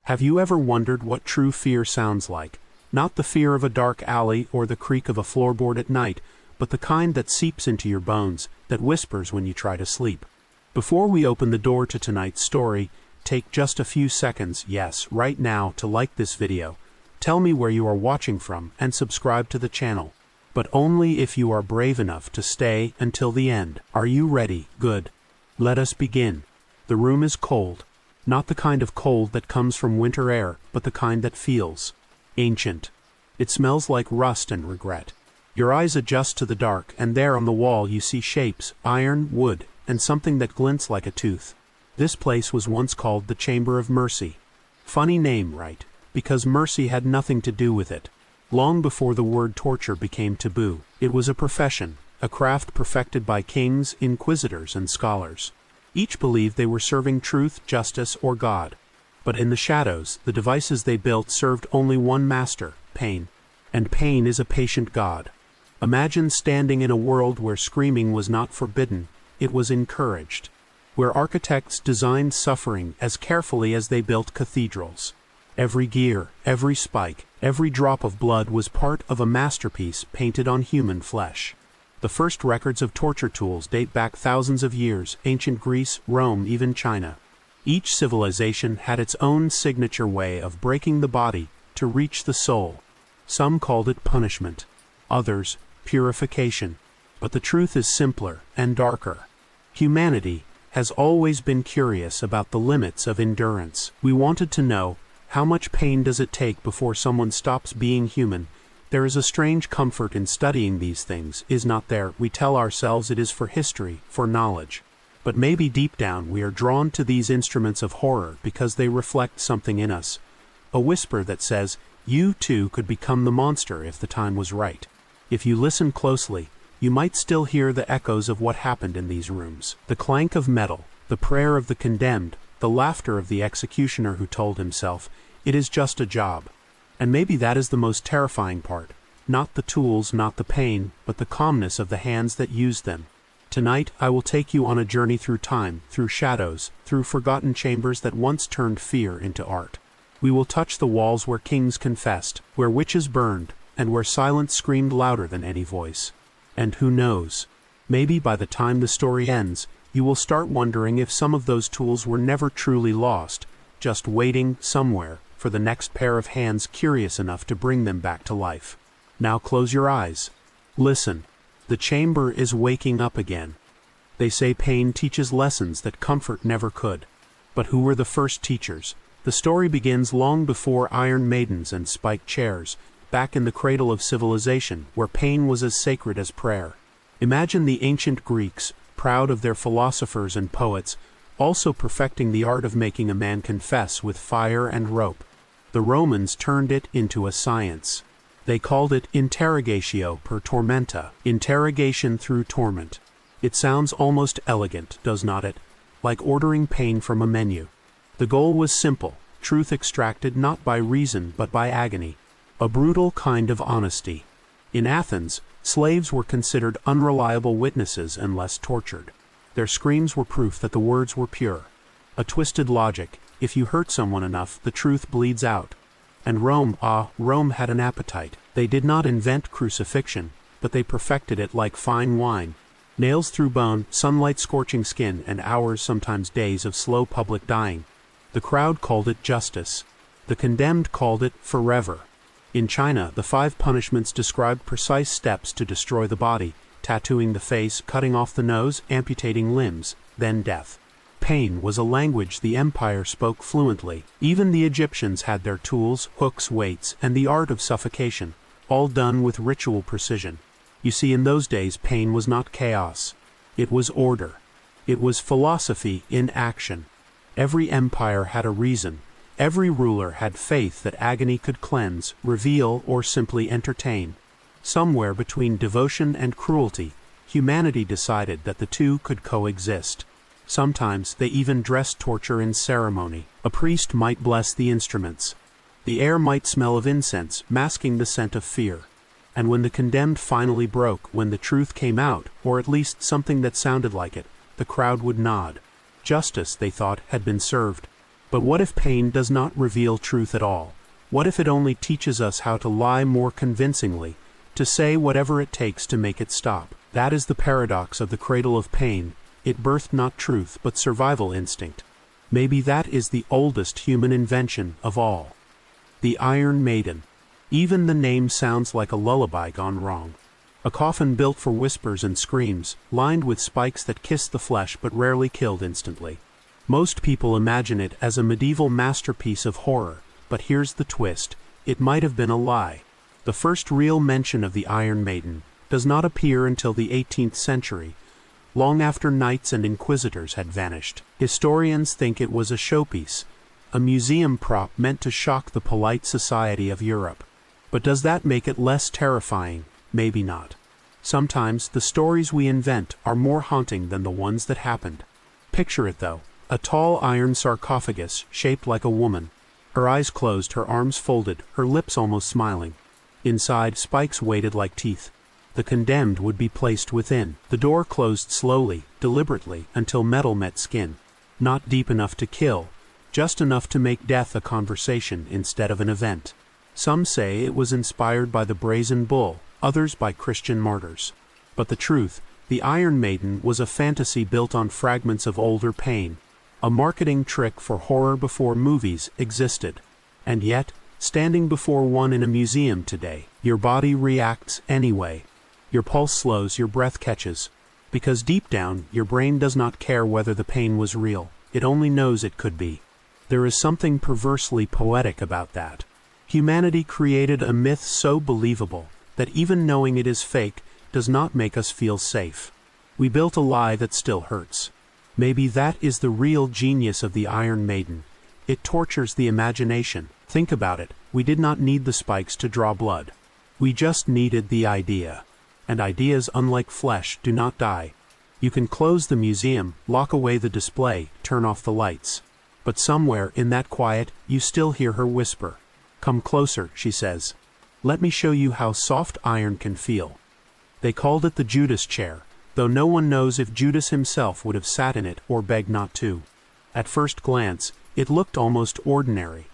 Have you ever wondered what true fear sounds like? Not the fear of a dark alley or the creak of a floorboard at night, but the kind that seeps into your bones, that whispers when you try to sleep. Before we open the door to tonight's story, take just a few seconds, yes, right now, to like this video. Tell me where you are watching from and subscribe to the channel. But only if you are brave enough to stay until the end. Are you ready? Good. Let us begin. The room is cold. Not the kind of cold that comes from winter air, but the kind that feels ancient. It smells like rust and regret. Your eyes adjust to the dark, and there on the wall you see shapes, iron, wood, and something that glints like a tooth. This place was once called the Chamber of Mercy. Funny name, right? Because mercy had nothing to do with it. Long before the word torture became taboo, it was a profession, a craft perfected by kings, inquisitors, and scholars. Each believed they were serving truth, justice, or God. But in the shadows, the devices they built served only one master, pain. And pain is a patient God. Imagine standing in a world where screaming was not forbidden, it was encouraged. Where architects designed suffering as carefully as they built cathedrals. Every gear, every spike, every drop of blood was part of a masterpiece painted on human flesh. The first records of torture tools date back thousands of years, ancient Greece, Rome, even China. Each civilization had its own signature way of breaking the body to reach the soul. Some called it punishment, others purification. But the truth is simpler and darker. Humanity has always been curious about the limits of endurance. We wanted to know, how much pain does it take before someone stops being human? There is a strange comfort in studying these things, is not there? We tell ourselves it is for history, for knowledge. But maybe deep down we are drawn to these instruments of horror because they reflect something in us. A whisper that says, you too could become the monster if the time was right. If you listen closely, you might still hear the echoes of what happened in these rooms. The clank of metal, the prayer of the condemned, the laughter of the executioner who told himself, it is just a job. And maybe that is the most terrifying part. Not the tools, not the pain, but the calmness of the hands that used them. Tonight, I will take you on a journey through time, through shadows, through forgotten chambers that once turned fear into art. We will touch the walls where kings confessed, where witches burned, and where silence screamed louder than any voice. And who knows? Maybe by the time the story ends, you will start wondering if some of those tools were never truly lost, just waiting somewhere for the next pair of hands curious enough to bring them back to life. Now close your eyes. Listen. The chamber is waking up again. They say pain teaches lessons that comfort never could. But who were the first teachers? The story begins long before Iron Maidens and spiked chairs, back in the cradle of civilization, where pain was as sacred as prayer. Imagine the ancient Greeks, proud of their philosophers and poets, also perfecting the art of making a man confess with fire and rope. The Romans turned it into a science. They called it interrogatio per tormenta, interrogation through torment. It sounds almost elegant, does not it? Like ordering pain from a menu. The goal was simple, truth extracted not by reason but by agony. A brutal kind of honesty. In Athens, slaves were considered unreliable witnesses unless tortured. Their screams were proof that the words were pure. A twisted logic, if you hurt someone enough, the truth bleeds out. And Rome had an appetite. They did not invent crucifixion, but they perfected it like fine wine. Nails through bone, sunlight scorching skin, and hours, sometimes days, of slow public dying. The crowd called it justice. The condemned called it forever. In China, the 5 punishments described precise steps to destroy the body, tattooing the face, cutting off the nose, amputating limbs, then death. Pain was a language the empire spoke fluently. Even the Egyptians had their tools, hooks, weights, and the art of suffocation, all done with ritual precision. You see, in those days, pain was not chaos. It was order. It was philosophy in action. Every empire had a reason. Every ruler had faith that agony could cleanse, reveal, or simply entertain. Somewhere between devotion and cruelty, humanity decided that the two could coexist. Sometimes they even dressed torture in ceremony. A priest might bless the instruments. The air might smell of incense, masking the scent of fear. And when the condemned finally broke, when the truth came out, or at least something that sounded like it, the crowd would nod. Justice, they thought, had been served. But what if pain does not reveal truth at all? What if it only teaches us how to lie more convincingly, to say whatever it takes to make it stop? That is the paradox of the cradle of pain. It birthed not truth but survival instinct. Maybe that is the oldest human invention of all. The Iron Maiden. Even the name sounds like a lullaby gone wrong. A coffin built for whispers and screams, lined with spikes that kissed the flesh but rarely killed instantly. Most people imagine it as a medieval masterpiece of horror, but here's the twist: it might have been a lie. The first real mention of the Iron Maiden does not appear until the 18th century, long after knights and inquisitors had vanished. Historians think it was a showpiece, a museum prop meant to shock the polite society of Europe. But does that make it less terrifying? Maybe not. Sometimes the stories we invent are more haunting than the ones that happened. Picture it though: a tall iron sarcophagus shaped like a woman. Her eyes closed, her arms folded, her lips almost smiling. Inside, spikes waited like teeth. The condemned would be placed within. The door closed slowly, deliberately, until metal met skin. Not deep enough to kill, just enough to make death a conversation instead of an event. Some say it was inspired by the brazen bull, others by Christian martyrs. But the truth: the Iron Maiden was a fantasy built on fragments of older pain, a marketing trick for horror before movies existed. And yet, standing before one in a museum today, your body reacts anyway. Your pulse slows, your breath catches. Because deep down, your brain does not care whether the pain was real, it only knows it could be. There is something perversely poetic about that. Humanity created a myth so believable that even knowing it is fake does not make us feel safe. We built a lie that still hurts. Maybe that is the real genius of the Iron Maiden. It tortures the imagination. Think about it: we did not need the spikes to draw blood. We just needed the idea. And ideas, unlike flesh, do not die. You can close the museum, lock away the display, turn off the lights. But somewhere in that quiet, you still hear her whisper. "Come closer," she says. "Let me show you how soft iron can feel." They called it the Judas chair, though no one knows if Judas himself would have sat in it or begged not to. At first glance, it looked almost ordinary,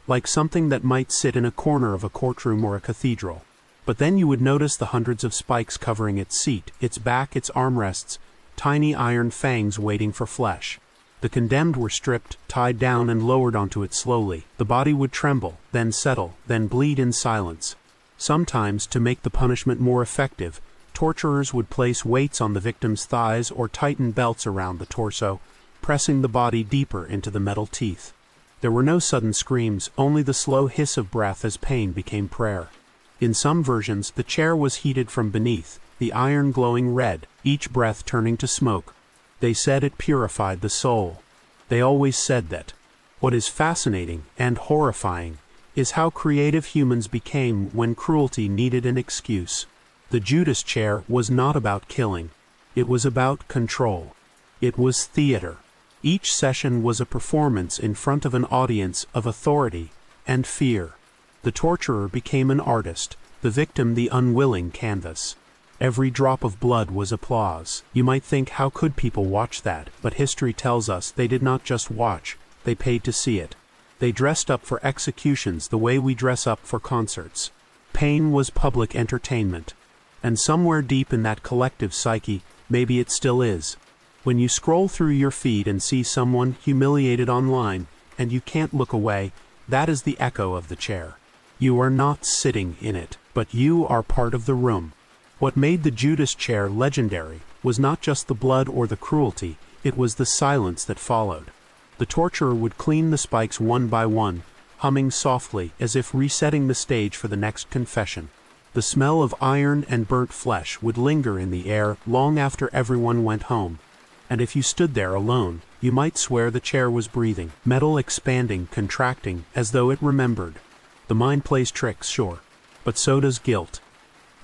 like something that might sit in a corner of a courtroom or a cathedral. But then you would notice the hundreds of spikes covering its seat, its back, its armrests, tiny iron fangs waiting for flesh. The condemned were stripped, tied down, and lowered onto it slowly. The body would tremble, then settle, then bleed in silence. Sometimes, to make the punishment more effective, torturers would place weights on the victim's thighs or tighten belts around the torso, pressing the body deeper into the metal teeth. There were no sudden screams, only the slow hiss of breath as pain became prayer. In some versions, the chair was heated from beneath, the iron glowing red, each breath turning to smoke. They said it purified the soul. They always said that. What is fascinating and horrifying is how creative humans became when cruelty needed an excuse. The Judas chair was not about killing. It was about control. It was theater. Each session was a performance in front of an audience of authority and fear. The torturer became an artist, the victim the unwilling canvas. Every drop of blood was applause. You might think, how could people watch that? But history tells us they did not just watch, they paid to see it. They dressed up for executions the way we dress up for concerts. Pain was public entertainment. And somewhere deep in that collective psyche, maybe it still is. When you scroll through your feed and see someone humiliated online, and you can't look away, that is the echo of the chair. You are not sitting in it, but you are part of the room. What made the Judas chair legendary was not just the blood or the cruelty, it was the silence that followed. The torturer would clean the spikes one by one, humming softly as if resetting the stage for the next confession. The smell of iron and burnt flesh would linger in the air long after everyone went home. And if you stood there alone, you might swear the chair was breathing, metal expanding, contracting, as though it remembered. The mind plays tricks, sure, but so does guilt.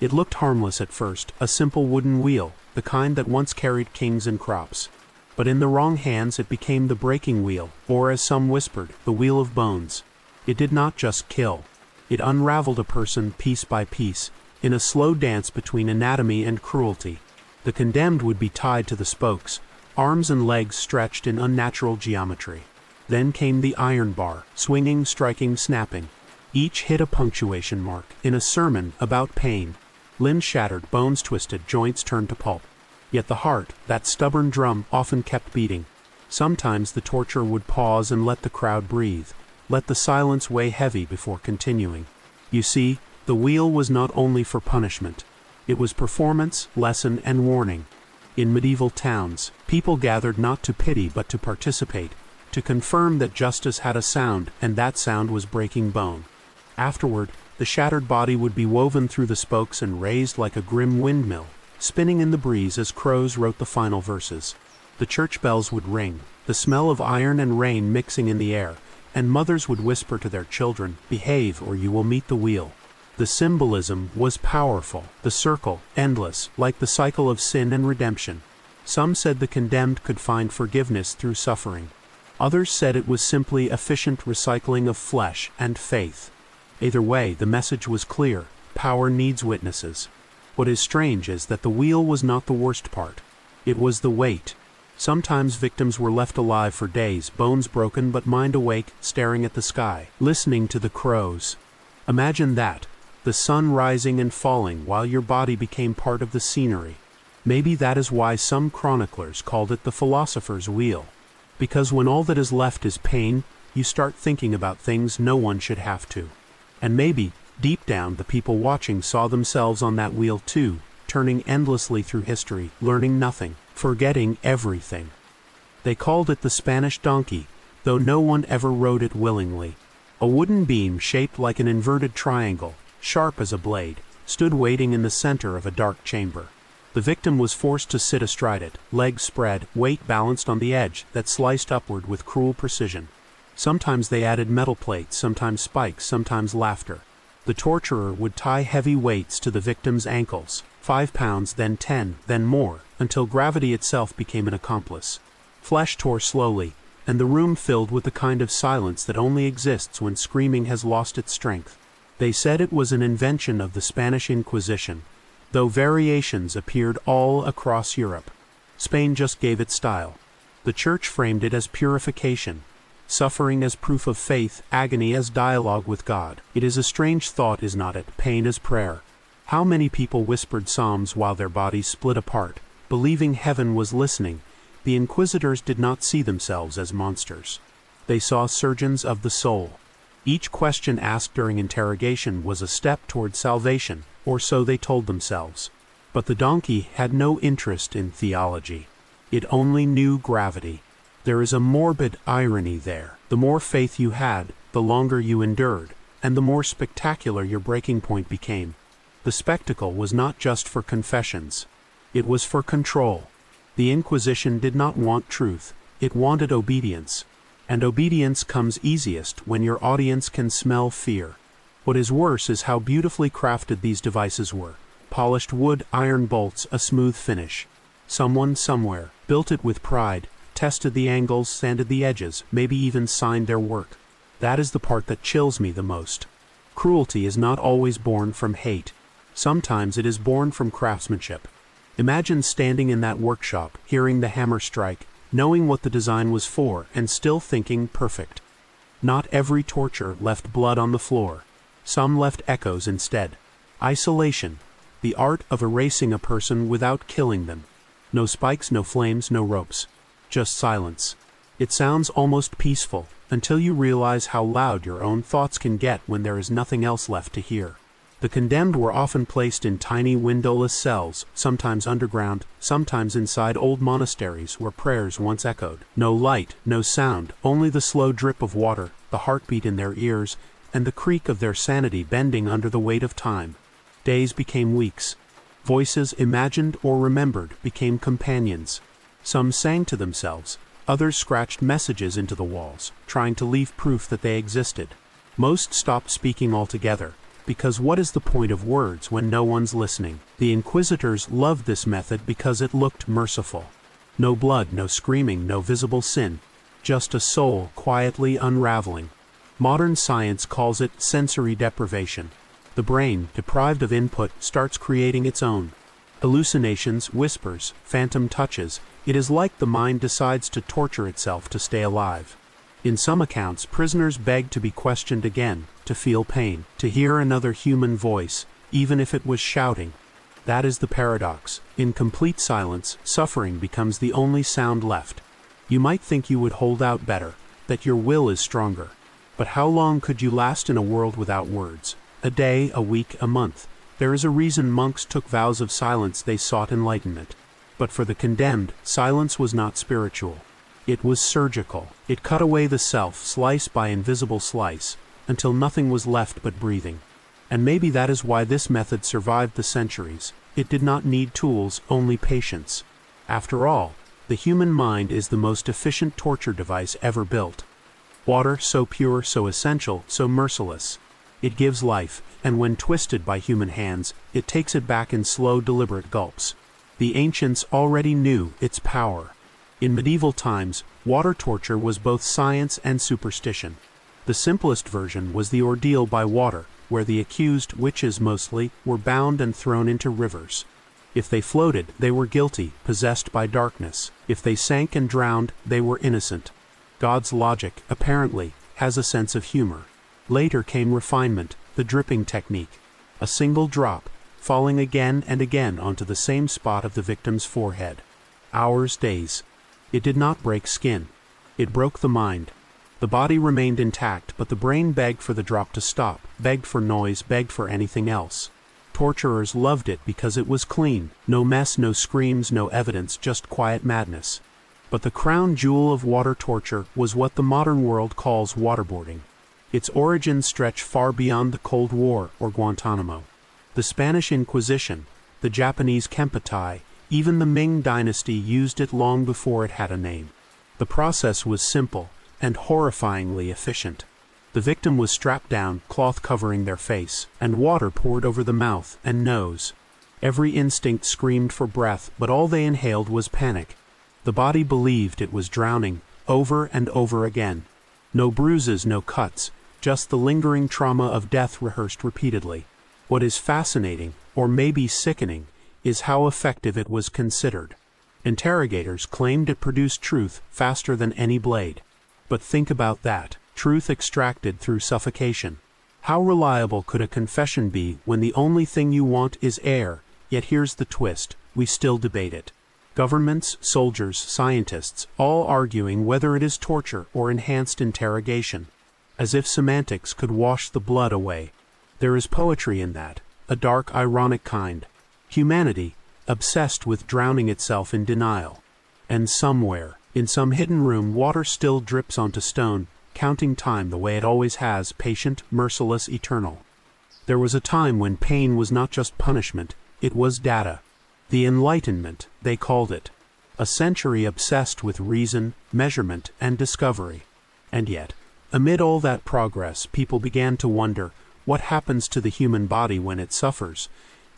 It looked harmless at first, a simple wooden wheel, the kind that once carried kings and crops. But in the wrong hands it became the breaking wheel, or as some whispered, the wheel of bones. It did not just kill. It unraveled a person piece by piece, in a slow dance between anatomy and cruelty. The condemned would be tied to the spokes, arms and legs stretched in unnatural geometry. Then came the iron bar, swinging, striking, snapping. Each hit a punctuation mark in a sermon about pain. Limbs shattered, bones twisted, joints turned to pulp. Yet the heart, that stubborn drum, often kept beating. Sometimes the torturer would pause and let the crowd breathe, let the silence weigh heavy before continuing. You see, the wheel was not only for punishment. It was performance, lesson, and warning. In medieval towns, people gathered not to pity but to participate, to confirm that justice had a sound, and that sound was breaking bone. Afterward, the shattered body would be woven through the spokes and raised like a grim windmill, spinning in the breeze as crows wrote the final verses. The church bells would ring, the smell of iron and rain mixing in the air, and mothers would whisper to their children, "Behave or you will meet the wheel." The symbolism was powerful, the circle endless, like the cycle of sin and redemption. Some said the condemned could find forgiveness through suffering. Others said it was simply efficient recycling of flesh and faith. Either way, the message was clear: power needs witnesses. What is strange is that the wheel was not the worst part. It was the weight. Sometimes victims were left alive for days, bones broken but mind awake, staring at the sky, listening to the crows. Imagine that, the sun rising and falling while your body became part of the scenery. Maybe that is why some chroniclers called it the philosopher's wheel. Because when all that is left is pain, you start thinking about things no one should have to. And maybe, deep down, the people watching saw themselves on that wheel too, turning endlessly through history, learning nothing, forgetting everything. They called it the Spanish donkey, though no one ever rode it willingly. A wooden beam shaped like an inverted triangle, sharp as a blade, stood waiting in the center of a dark chamber. The victim was forced to sit astride it, legs spread, weight balanced on the edge that sliced upward with cruel precision. Sometimes they added metal plates, sometimes spikes, sometimes laughter. The torturer would tie heavy weights to the victim's ankles, 5 pounds, then 10, then more, until gravity itself became an accomplice. Flesh tore slowly, and the room filled with the kind of silence that only exists when screaming has lost its strength. They said it was an invention of the Spanish Inquisition, though variations appeared all across Europe. Spain just gave it style. The Church framed it as purification, suffering as proof of faith, agony as dialogue with God. It is a strange thought, is not it? Pain as prayer. How many people whispered psalms while their bodies split apart, believing heaven was listening? The inquisitors did not see themselves as monsters. They saw surgeons of the soul. Each question asked during interrogation was a step toward salvation, or so they told themselves. But the donkey had no interest in theology. It only knew gravity. There is a morbid irony there. The more faith you had, the longer you endured, and the more spectacular your breaking point became. The spectacle was not just for confessions. It was for control. The Inquisition did not want truth. It wanted obedience. And obedience comes easiest when your audience can smell fear. What is worse is how beautifully crafted these devices were. Polished wood, iron bolts, a smooth finish. Someone somewhere built it with pride, tested the angles, sanded the edges, maybe even signed their work. That is the part that chills me the most. Cruelty is not always born from hate. Sometimes it is born from craftsmanship. Imagine standing in that workshop, hearing the hammer strike, knowing what the design was for, and still thinking perfect. Not every torture left blood on the floor. Some left echoes instead. Isolation, the art of erasing a person without killing them. No spikes, no flames, no ropes. Just silence. It sounds almost peaceful, until you realize how loud your own thoughts can get when there is nothing else left to hear. The condemned were often placed in tiny windowless cells, sometimes underground, sometimes inside old monasteries where prayers once echoed. No light, no sound, only the slow drip of water, the heartbeat in their ears, and the creak of their sanity bending under the weight of time. Days became weeks. Voices imagined or remembered became companions. Some sang to themselves, others scratched messages into the walls, trying to leave proof that they existed. Most stopped speaking altogether, because what is the point of words when no one's listening? The inquisitors loved this method because it looked merciful. No blood, no screaming, no visible sin. Just a soul quietly unraveling. Modern science calls it sensory deprivation. The brain, deprived of input, starts creating its own. Hallucinations, whispers, phantom touches. It is like the mind decides to torture itself to stay alive. In some accounts, prisoners begged to be questioned again, to feel pain, to hear another human voice, even if it was shouting. That is the paradox. In complete silence, suffering becomes the only sound left. You might think you would hold out better, that your will is stronger. But how long could you last in a world without words? A day, a week, a month. There is a reason monks took vows of silence. They sought enlightenment. But for the condemned, silence was not spiritual. It was surgical. It cut away the self, slice by invisible slice, until nothing was left but breathing. And maybe that is why this method survived the centuries. It did not need tools, only patience. After all, the human mind is the most efficient torture device ever built. Water, so pure, so essential, so merciless. It gives life, and when twisted by human hands, it takes it back in slow, deliberate gulps. The ancients already knew its power. In medieval times, water torture was both science and superstition. The simplest version was the ordeal by water, where the accused, witches mostly, were bound and thrown into rivers. If they floated, they were guilty, possessed by darkness. If they sank and drowned, they were innocent. God's logic, apparently, has a sense of humor. Later came refinement, the dripping technique. A single drop, falling again and again onto the same spot of the victim's forehead. Hours, days. It did not break skin. It broke the mind. The body remained intact, but the brain begged for the drop to stop, begged for noise, begged for anything else. Torturers loved it because it was clean. No mess, no screams, no evidence, just quiet madness. But the crown jewel of water torture was what the modern world calls waterboarding. Its origins stretch far beyond the Cold War or Guantanamo. The Spanish Inquisition, the Japanese Kempeitai, even the Ming Dynasty used it long before it had a name. The process was simple and horrifyingly efficient. The victim was strapped down, cloth covering their face, and water poured over the mouth and nose. Every instinct screamed for breath, but all they inhaled was panic. The body believed it was drowning, over and over again. No bruises, no cuts, just the lingering trauma of death rehearsed repeatedly. What is fascinating, or maybe sickening, is how effective it was considered. Interrogators claimed it produced truth faster than any blade. But think about that, truth extracted through suffocation. How reliable could a confession be when the only thing you want is air? Yet here's the twist, we still debate it. Governments, soldiers, scientists, all arguing whether it is torture or enhanced interrogation. As if semantics could wash the blood away. There is poetry in that, a dark, ironic kind. Humanity, obsessed with drowning itself in denial. And somewhere, in some hidden room, water still drips onto stone, counting time the way it always has, patient, merciless, eternal. There was a time when pain was not just punishment, it was data. The Enlightenment, they called it. A century obsessed with reason, measurement, and discovery. And yet, amid all that progress, people began to wonder, what happens to the human body when it suffers?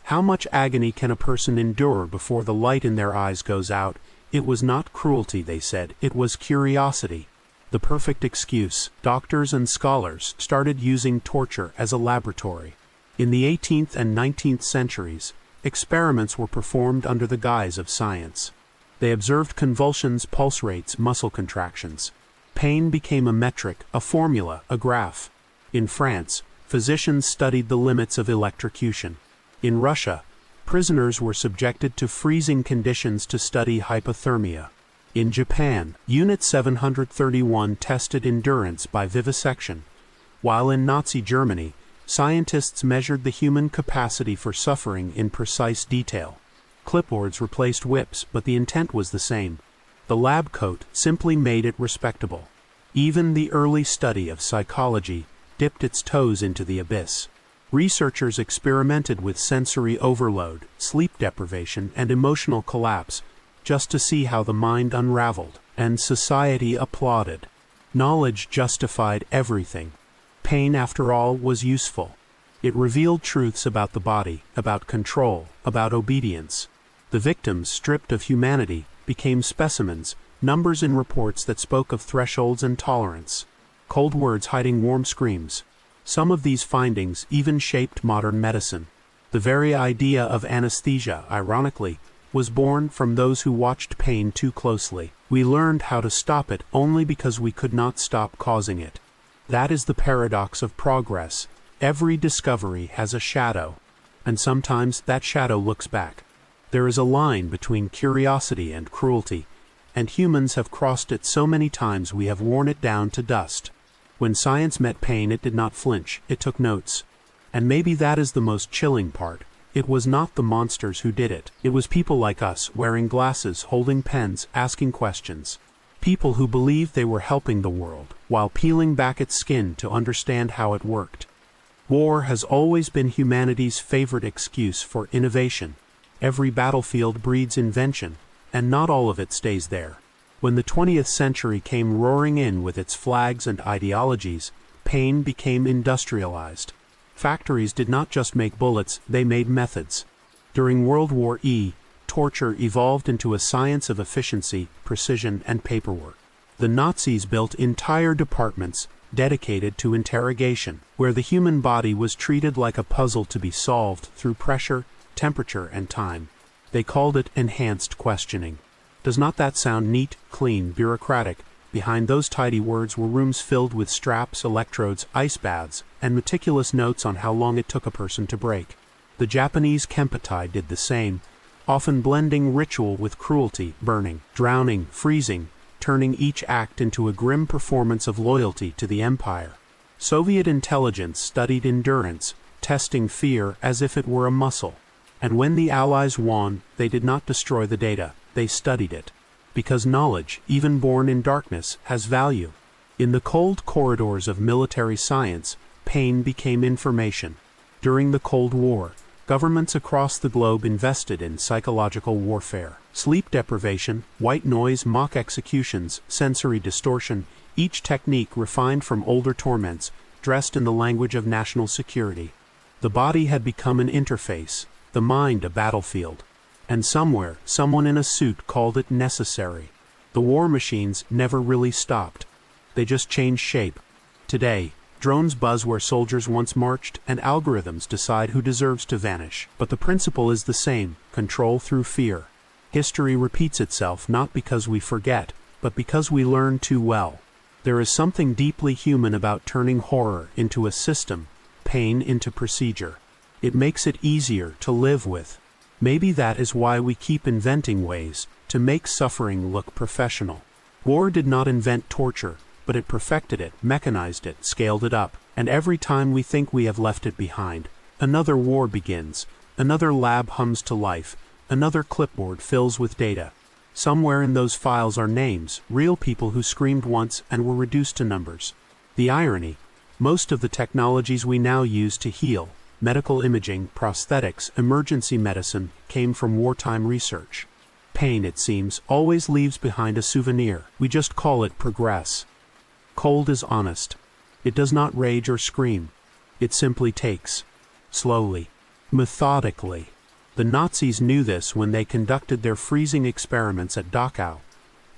How much agony can a person endure before the light in their eyes goes out? It was not cruelty, they said, it was curiosity. The perfect excuse. Doctors and scholars started using torture as a laboratory. In the 18th and 19th centuries, experiments were performed under the guise of science. They observed convulsions, pulse rates, muscle contractions. Pain became a metric, a formula, a graph. In France, physicians studied the limits of electrocution. In Russia, prisoners were subjected to freezing conditions to study hypothermia. In Japan, Unit 731 tested endurance by vivisection, while in Nazi Germany, scientists measured the human capacity for suffering in precise detail. Clipboards replaced whips, but the intent was the same. The lab coat simply made it respectable. Even the early study of psychology dipped its toes into the abyss. Researchers experimented with sensory overload, sleep deprivation, and emotional collapse, just to see how the mind unraveled, and society applauded. Knowledge justified everything. Pain, after all, was useful. It revealed truths about the body, about control, about obedience. The victims, stripped of humanity, became specimens, numbers in reports that spoke of thresholds and tolerance. Cold words hiding warm screams. Some of these findings even shaped modern medicine. The very idea of anesthesia, ironically, was born from those who watched pain too closely. We learned how to stop it only because we could not stop causing it. That is the paradox of progress. Every discovery has a shadow, and sometimes that shadow looks back. There is a line between curiosity and cruelty, and humans have crossed it so many times we have worn it down to dust. When science met pain, it did not flinch, it took notes. And maybe that is the most chilling part. It was not the monsters who did it. It was people like us, wearing glasses, holding pens, asking questions. People who believed they were helping the world, while peeling back its skin to understand how it worked. War has always been humanity's favorite excuse for innovation. Every battlefield breeds invention, and not all of it stays there. When the 20th century came roaring in with its flags and ideologies, pain became industrialized. Factories did not just make bullets, they made methods. During World War I, torture evolved into a science of efficiency, precision, and paperwork. The Nazis built entire departments dedicated to interrogation, where the human body was treated like a puzzle to be solved through pressure, temperature, and time. They called it enhanced questioning. Does not that sound neat, clean, bureaucratic? Behind those tidy words were rooms filled with straps, electrodes, ice baths, and meticulous notes on how long it took a person to break. The Japanese Kempeitai did the same, often blending ritual with cruelty, burning, drowning, freezing, turning each act into a grim performance of loyalty to the empire. Soviet intelligence studied endurance, testing fear as if it were a muscle. And when the Allies won, they did not destroy the data, they studied it. Because knowledge, even born in darkness, has value. In the cold corridors of military science, pain became information. During the Cold War, governments across the globe invested in psychological warfare. Sleep deprivation, white noise, mock executions, sensory distortion, each technique refined from older torments, dressed in the language of national security. The body had become an interface, the mind a battlefield. And somewhere, someone in a suit called it necessary. The war machines never really stopped. They just changed shape. Today, drones buzz where soldiers once marched, and algorithms decide who deserves to vanish. But the principle is the same: control through fear. History repeats itself not because we forget, but because we learn too well. There is something deeply human about turning horror into a system, pain into procedure. It makes it easier to live with. Maybe that is why we keep inventing ways to make suffering look professional. War did not invent torture, but it perfected it, mechanized it, scaled it up. And every time we think we have left it behind, another war begins, another lab hums to life, another clipboard fills with data. Somewhere in those files are names, real people who screamed once and were reduced to numbers. The irony: most of the technologies we now use to heal, medical imaging, prosthetics, emergency medicine, came from wartime research. Pain, it seems, always leaves behind a souvenir. We just call it progress. Cold is honest. It does not rage or scream. It simply takes. Slowly. Methodically. The Nazis knew this when they conducted their freezing experiments at Dachau,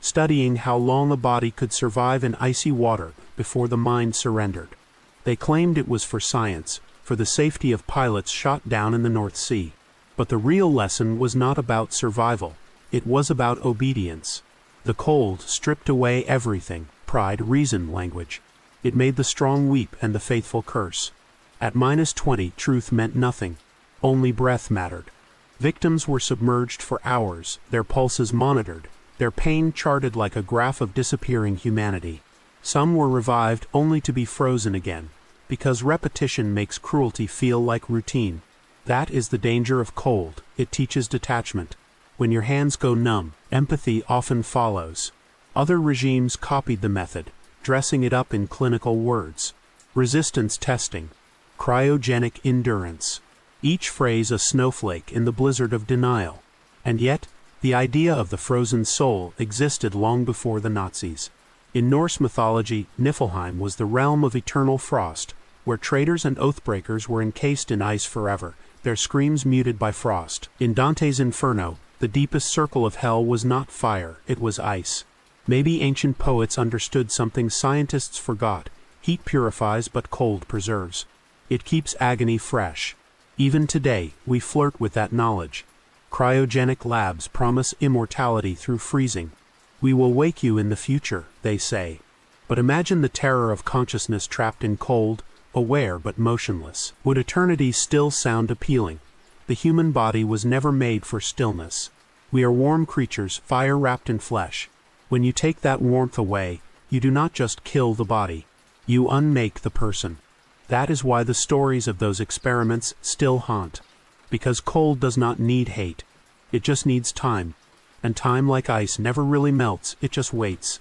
studying how long a body could survive in icy water before the mind surrendered. They claimed it was for science, for the safety of pilots shot down in the North Sea. But the real lesson was not about survival. It was about obedience. The cold stripped away everything: pride, reason, language. It made the strong weep and the faithful curse. At -20, truth meant nothing. Only breath mattered. Victims were submerged for hours, their pulses monitored, their pain charted like a graph of disappearing humanity. Some were revived only to be frozen again, because repetition makes cruelty feel like routine. That is the danger of cold. It teaches detachment. When your hands go numb, empathy often follows. Other regimes copied the method, dressing it up in clinical words. Resistance testing. Cryogenic endurance. Each phrase a snowflake in the blizzard of denial. And yet, the idea of the frozen soul existed long before the Nazis. In Norse mythology, Niflheim was the realm of eternal frost, where traitors and oathbreakers were encased in ice forever, their screams muted by frost. In Dante's Inferno, the deepest circle of hell was not fire, it was ice. Maybe ancient poets understood something scientists forgot: heat purifies but cold preserves. It keeps agony fresh. Even today, we flirt with that knowledge. Cryogenic labs promise immortality through freezing. We will wake you in the future, they say. But imagine the terror of consciousness trapped in cold, aware but motionless. Would eternity still sound appealing? The human body was never made for stillness. We are warm creatures, fire wrapped in flesh. When you take that warmth away, you do not just kill the body. You unmake the person. That is why the stories of those experiments still haunt. Because cold does not need hate. It just needs time. And time, like ice, never really melts, it just waits.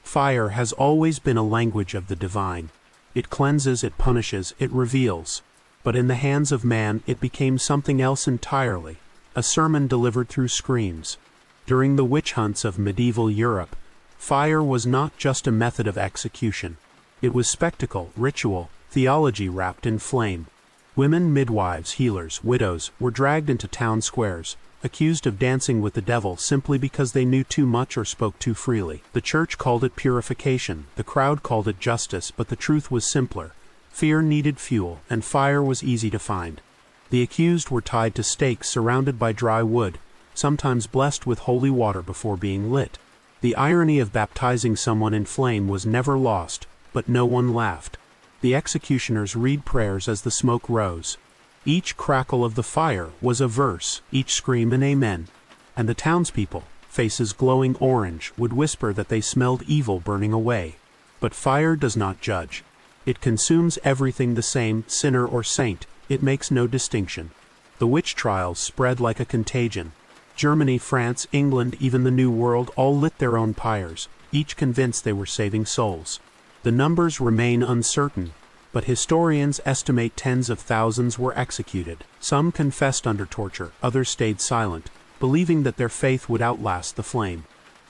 Fire has always been a language of the divine. It cleanses, it punishes, it reveals. But in the hands of man, it became something else entirely, a sermon delivered through screams. During the witch hunts of medieval Europe, fire was not just a method of execution. It was spectacle, ritual, theology wrapped in flame. Women, midwives, healers, widows were dragged into town squares, accused of dancing with the devil simply because they knew too much or spoke too freely. The church called it purification, the crowd called it justice, but the truth was simpler. Fear needed fuel, and fire was easy to find. The accused were tied to stakes surrounded by dry wood, sometimes blessed with holy water before being lit. The irony of baptizing someone in flame was never lost, but no one laughed. The executioners read prayers as the smoke rose. Each crackle of the fire was a verse, each scream an amen. And the townspeople, faces glowing orange, would whisper that they smelled evil burning away. But fire does not judge. It consumes everything the same, sinner or saint. It makes no distinction. The witch trials spread like a contagion. Germany, France, England, even the New World all lit their own pyres, each convinced they were saving souls. The numbers remain uncertain, but historians estimate tens of thousands were executed. Some confessed under torture, others stayed silent, believing that their faith would outlast the flame.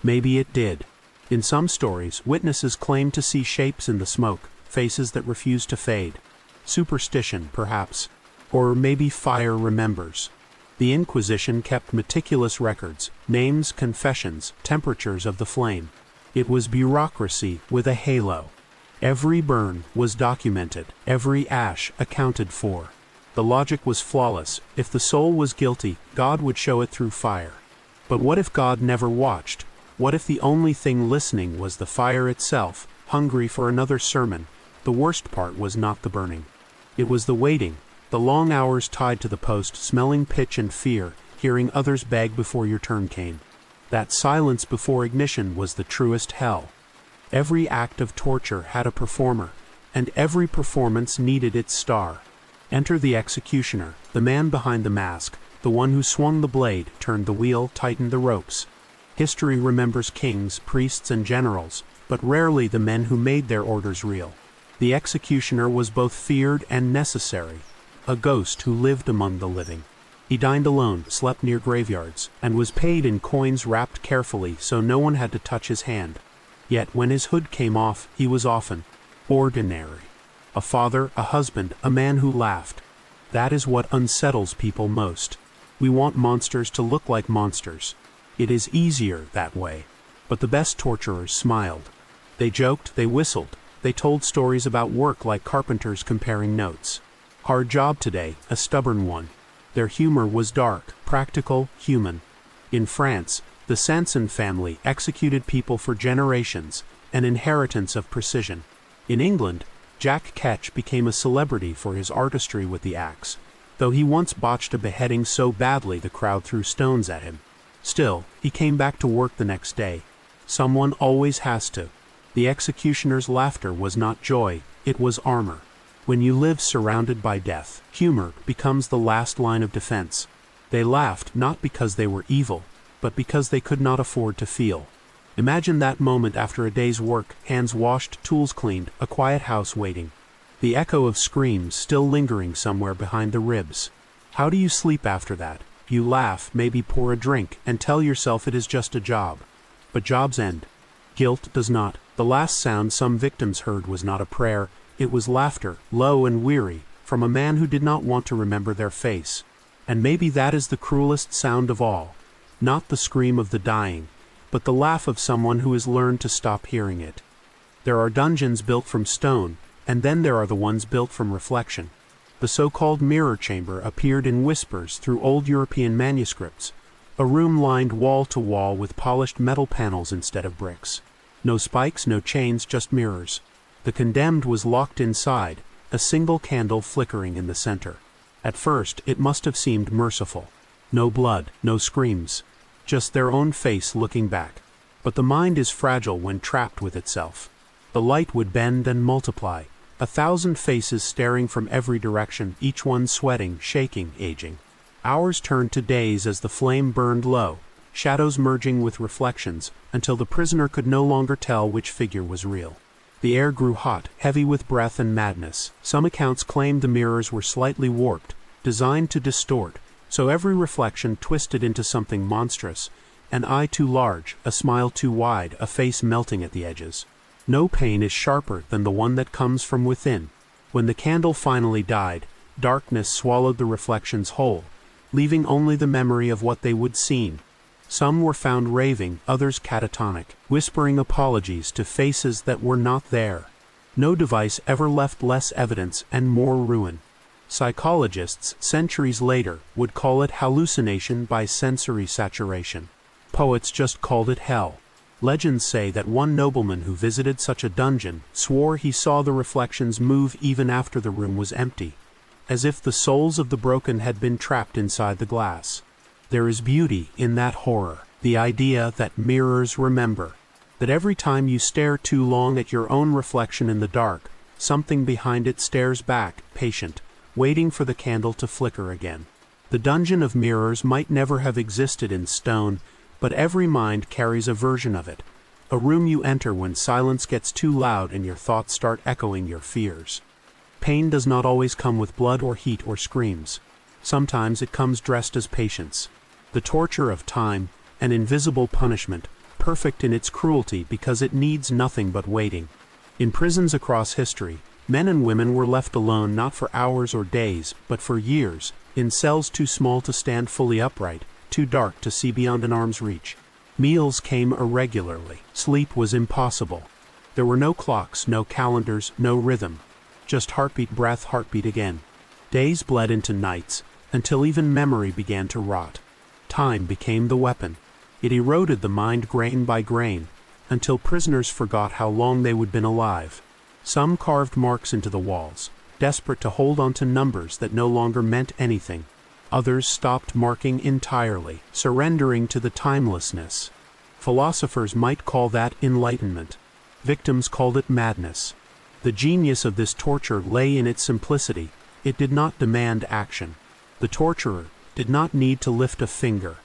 Maybe it did. In some stories, witnesses claimed to see shapes in the smoke, faces that refused to fade. Superstition, perhaps. Or maybe fire remembers. The Inquisition kept meticulous records, names, confessions, temperatures of the flame. It was bureaucracy with a halo. Every burn was documented, every ash accounted for. The logic was flawless. If the soul was guilty, God would show it through fire. But what if God never watched? What if the only thing listening was the fire itself, hungry for another sermon? The worst part was not the burning. It was the waiting, the long hours tied to the post, smelling pitch and fear, hearing others beg before your turn came. That silence before ignition was the truest hell. Every act of torture had a performer, and every performance needed its star. Enter the executioner, the man behind the mask, the one who swung the blade, turned the wheel, tightened the ropes. History remembers kings, priests, and generals, but rarely the men who made their orders real. The executioner was both feared and necessary, a ghost who lived among the living. He dined alone, slept near graveyards, and was paid in coins wrapped carefully so no one had to touch his hand. Yet when his hood came off, he was often ordinary. A father, a husband, a man who laughed. That is what unsettles people most. We want monsters to look like monsters. It is easier that way. But the best torturers smiled. They joked, they whistled, they told stories about work like carpenters comparing notes. Hard job today, a stubborn one. Their humor was dark, practical, human. In France, the Sanson family executed people for generations, an inheritance of precision. In England, Jack Ketch became a celebrity for his artistry with the axe, though he once botched a beheading so badly the crowd threw stones at him. Still, he came back to work the next day. Someone always has to. The executioner's laughter was not joy, it was armor. When you live surrounded by death, humor becomes the last line of defense. They laughed not because they were evil, but because they could not afford to feel. Imagine that moment after a day's work, hands washed, tools cleaned, a quiet house waiting. The echo of screams still lingering somewhere behind the ribs. How do you sleep after that? You laugh, maybe pour a drink, and tell yourself it is just a job. But jobs end. Guilt does not. The last sound some victims heard was not a prayer, it was laughter, low and weary, from a man who did not want to remember their face. And maybe that is the cruelest sound of all. Not the scream of the dying, but the laugh of someone who has learned to stop hearing it. There are dungeons built from stone, and then there are the ones built from reflection. The so-called mirror chamber appeared in whispers through old European manuscripts, a room lined wall to wall with polished metal panels instead of bricks. No spikes, no chains, just mirrors. The condemned was locked inside, a single candle flickering in the center. At first, it must have seemed merciful. No blood, no screams, just their own face looking back. But the mind is fragile when trapped with itself. The light would bend and multiply, 1,000 faces staring from every direction, each one sweating, shaking, aging. Hours turned to days as the flame burned low, shadows merging with reflections, until the prisoner could no longer tell which figure was real. The air grew hot, heavy with breath and madness. Some accounts claimed the mirrors were slightly warped, designed to distort, so every reflection twisted into something monstrous, an eye too large, a smile too wide, a face melting at the edges. No pain is sharper than the one that comes from within. When the candle finally died, darkness swallowed the reflections whole, leaving only the memory of what they would seen. Some were found raving, others catatonic, whispering apologies to faces that were not there. No device ever left less evidence and more ruin. Psychologists, centuries later, would call it hallucination by sensory saturation. Poets just called it hell. Legends say that one nobleman who visited such a dungeon swore he saw the reflections move even after the room was empty, as if the souls of the broken had been trapped inside the glass. There is beauty in that horror, the idea that mirrors remember, that every time you stare too long at your own reflection in the dark, something behind it stares back, patient, waiting for the candle to flicker again. The dungeon of mirrors might never have existed in stone, but every mind carries a version of it, a room you enter when silence gets too loud and your thoughts start echoing your fears. Pain does not always come with blood or heat or screams. Sometimes it comes dressed as patience. The torture of time, an invisible punishment, perfect in its cruelty because it needs nothing but waiting. In prisons across history, men and women were left alone not for hours or days, but for years, in cells too small to stand fully upright, too dark to see beyond an arm's reach. Meals came irregularly. Sleep was impossible. There were no clocks, no calendars, no rhythm. Just heartbeat, breath, heartbeat again. Days bled into nights, until even memory began to rot. Time became the weapon. It eroded the mind grain by grain, until prisoners forgot how long they would been alive. Some carved marks into the walls, desperate to hold on to numbers that no longer meant anything. Others stopped marking entirely, surrendering to the timelessness. Philosophers might call that enlightenment. Victims called it madness. The genius of this torture lay in its simplicity. It did not demand action. The torturer did not need to lift a finger.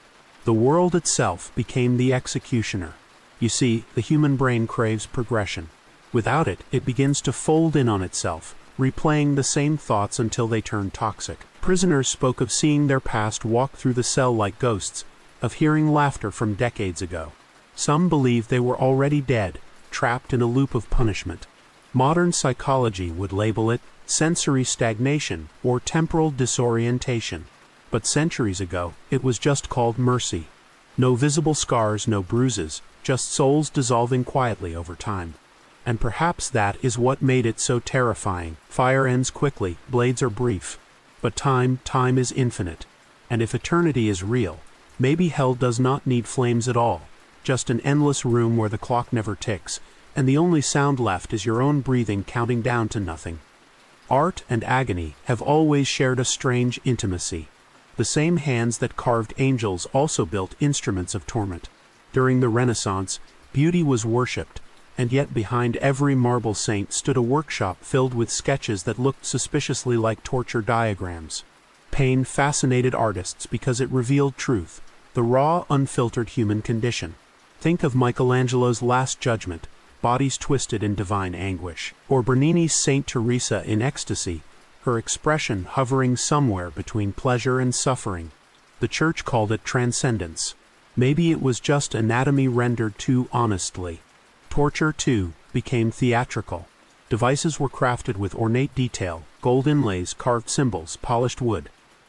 The world itself became the executioner. You see, the human brain craves progression. Without it, it begins to fold in on itself, replaying the same thoughts until they turn toxic. Prisoners spoke of seeing their past walk through the cell like ghosts, of hearing laughter from decades ago. Some believed they were already dead, trapped in a loop of punishment. Modern psychology would label it sensory stagnation or temporal disorientation. But centuries ago, it was just called mercy. No visible scars, no bruises, just souls dissolving quietly over time. And perhaps that is what made it so terrifying. Fire ends quickly, blades are brief. But time is infinite. And if eternity is real, maybe hell does not need flames at all, just an endless room where the clock never ticks, and the only sound left is your own breathing counting down to nothing. Art and agony have always shared a strange intimacy. The same hands that carved angels also built instruments of torment. During the Renaissance, beauty was worshipped, and yet behind every marble saint stood a workshop filled with sketches that looked suspiciously like torture diagrams. Pain fascinated artists because it revealed truth, the raw, unfiltered human condition. Think of Michelangelo's Last Judgment, bodies twisted in divine anguish, or Bernini's Saint Teresa in ecstasy, her expression hovering somewhere between pleasure and suffering. The church called it transcendence. Maybe it was just anatomy rendered too honestly. Torture, too, became theatrical. Devices were crafted with ornate detail, gold inlays, carved symbols, polished wood.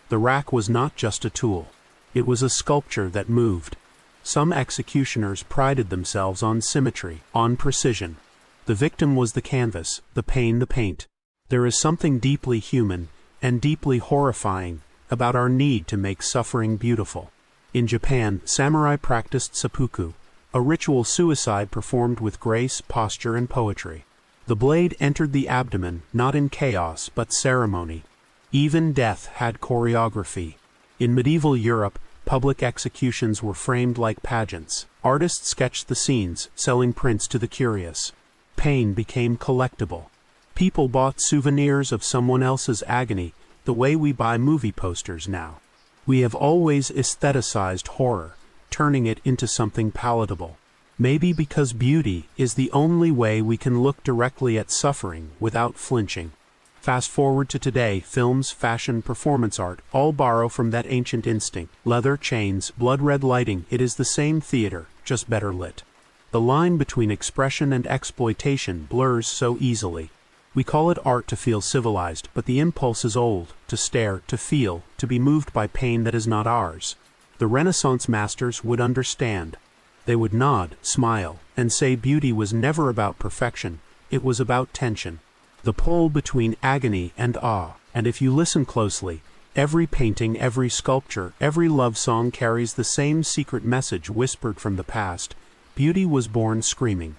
The rack was not just a tool. It was a sculpture that moved. Some executioners prided themselves on symmetry, on precision. The victim was the canvas, the pain the paint. There is something deeply human, and deeply horrifying, about our need to make suffering beautiful. In Japan, samurai practiced seppuku, a ritual suicide performed with grace, posture, and poetry. The blade entered the abdomen, not in chaos, but ceremony. Even death had choreography. In medieval Europe, public executions were framed like pageants. Artists sketched the scenes, selling prints to the curious. Pain became collectible. People bought souvenirs of someone else's agony, the way we buy movie posters now. We have always aestheticized horror, turning it into something palatable. Maybe because beauty is the only way we can look directly at suffering without flinching. Fast forward to today, films, fashion, performance art, all borrow from that ancient instinct. Leather, chains, blood-red lighting, it is the same theater, just better lit. The line between expression and exploitation blurs so easily. We call it art to feel civilized, but the impulse is old, to stare, to feel, to be moved by pain that is not ours. The Renaissance masters would understand. They would nod, smile, and say beauty was never about perfection, it was about tension. The pull between agony and awe. And if you listen closely, every painting, every sculpture, every love song carries the same secret message whispered from the past. Beauty was born screaming.